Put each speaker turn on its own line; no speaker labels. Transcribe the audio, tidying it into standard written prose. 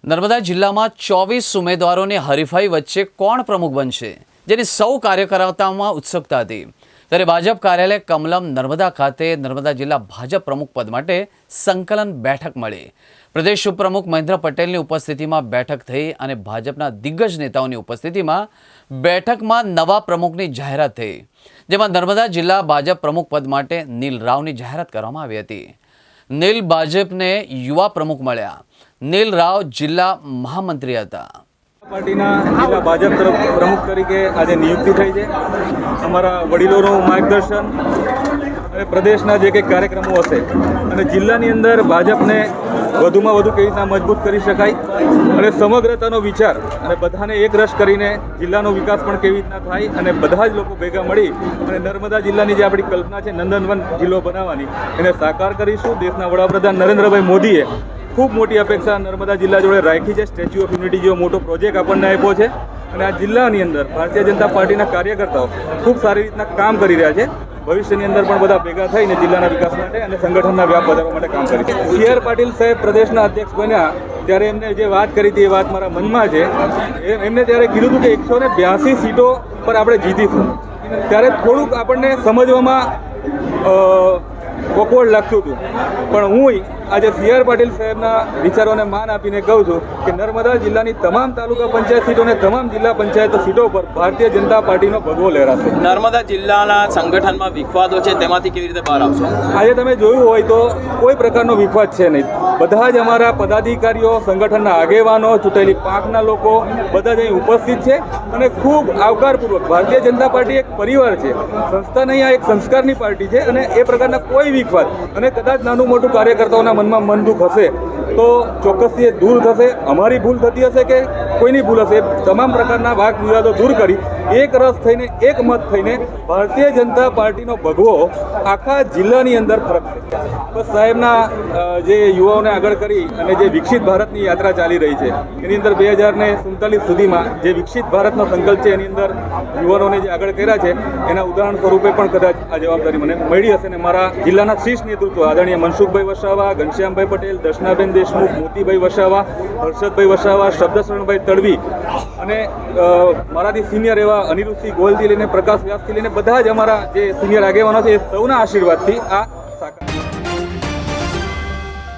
નર્મદા જિલ્લામાં 24 ઉમેદવારોની હરીફાઈ વચ્ચે કોણ પ્રમુખ બનશે, જેની સૌ કાર્યકર્તાઓમાં ઉત્સુકતા હતી। ત્યારે ભાજપ કાર્યાલય કમલમ નર્મદા ખાતે નર્મદા જિલ્લા ભાજપ પ્રમુખ પદ માટે સંકલન બેઠક મળી। પ્રદેશ ઉપપ્રમુખ મહેન્દ્ર પટેલની ઉપસ્થિતિમાં બેઠક થઈ અને ભાજપના દિગ્ગજ નેતાઓની ઉપસ્થિતિમાં બેઠકમાં નવા પ્રમુખની જાહેરાત થઈ, જેમાં નર્મદા જિલ્લા ભાજપ પ્રમુખ પદ માટે નીલ રાવની જાહેરાત કરવામાં આવી હતી। નીલ ભાજપને યુવા પ્રમુખ મળ્યા। નીલ રાવ જિલ્લા મહામંત્રી હતા।
પાર્ટીના જિલ્લા ભાજપ પ્રમુખ તરીકે આજે નિયુક્તિ થઈ છે। અમારા વડીલોનું માર્ગદર્શન અને પ્રદેશના જે કંઈક કાર્યક્રમો હશે અને જિલ્લાની અંદર ભાજપને વધુમાં વધુ કેવી રીતના મજબૂત કરી શકાય અને સમગ્રતાનો વિચાર અને બધાને એક રસ કરીને જિલ્લાનો વિકાસ પણ કેવી રીતના થાય અને બધા જ લોકો ભેગા મળી અને નર્મદા જિલ્લાની જે આપણી કલ્પના છે નંદનવન જિલ્લો બનાવવાની એને સાકાર કરીશું। દેશના વડાપ્રધાન નરેન્દ્રભાઈ મોદીએ ખૂબ મોટી અપેક્ષા નર્મદા જિલ્લા જોડે રાખી છે। સ્ટેચ્યુ ઓફ યુનિટી જેવો મોટો પ્રોજેક્ટ આપણને આપ્યો છે અને આ જિલ્લાની અંદર ભારતીય જનતા પાર્ટીના કાર્યકર્તાઓ ખૂબ સારી રીતના કામ કરી રહ્યા છે। ભવિષ્યની અંદર પણ બધા ભેગા થઈને જિલ્લાના વિકાસ માટે અને સંગઠનના વ્યાપ વધારવા માટે કામ કરી છે। સી.આર. પાટીલ સાહેબ પ્રદેશના અધ્યક્ષ બન્યા ત્યારે એમને જે વાત કરી હતી એ વાત મારા મનમાં છે। એમને ત્યારે કીધું હતું કે 182 સીટો પર આપણે જીતીશું, ત્યારે થોડુંક આપણને સમજવામાં ઓકવર્ડ લાગતું હતું, પણ હું આજે સી.આર. પાટીલ સાહેબના વિચારોને માન આપીને કહું છું કે નર્મદા જિલ્લાની તમામ તાલુકા પંચાયત સીટો અને તમામ જિલ્લા પંચાયત સીટો પર ભારતીય જનતા પાર્ટીનો ભગવો લહેરાશે।
નર્મદા જિલ્લાના સંગઠનમાં વિખવાદો છે, તેમાંથી કેવી રીતે બહાર આવશો?
આજે તમે જોયું હોય તો કોઈ પ્રકારનો વિખવાદ છે નહીં। બધા જ અમારા પદાધિકારીઓ, સંગઠનના આગેવાનો, ચૂંટેલી પાંખના લોકો બધા જ અહીં ઉપસ્થિત છે અને ખૂબ આવકારપૂર્વક ભારતીય જનતા પાર્ટી એક પરિવાર છે, સંસ્થા નહીં, આ એક સંસ્કારની પાર્ટી છે અને એ પ્રકારના કોઈ વિખવાદ અને કદાચ નાનું મોટું કાર્યકર્તાઓના મનમાં મન દુઃખ હશે તો ચોક્કસથી એ દૂર થશે। અમારી ભૂલ થતી હશે કે કોઈની ભૂલ હશે, તમામ પ્રકારના વાદ વિવાદો દૂર કરી એક રસ થઈને એક મત થઈને ભારતીય જનતા પાર્ટીનો ભગવો આખા જિલ્લાની અંદર ફરકશે। બસ સાહેબના જે યુવાઓને આગળ કરી અને જે વિકસિત ભારતની યાત્રા ચાલી રહી છે એની અંદર 2047 સુધીમાં જે વિકસિત ભારતનો સંકલ્પ છે એની અંદર યુવાનોને જે આગળ કર્યા છે એના ઉદાહરણ સ્વરૂપે પણ કદાચ આ જવાબદારી મને મળી હશે અને મારા જિલ્લાના શીર્ષ નેતૃત્વ આદરણીય મનસુખભાઈ વસાવા, ઘનશ્યામભાઈ પટેલ, દર્શનાબેન દેશમુખ, મોતીભાઈ વસાવા, હર્ષદભાઈ વસાવા, શબ્દશરણભાઈ તડવી અને મારાથી સિનિયર એવા અનિરુદ્ધસિંહ ગોયલથી લઈને પ્રકાશ વ્યાસથી લઈને બધા જ અમારા જે સિનિયર આગેવાનો છે એ સૌના આશીર્વાદથી આ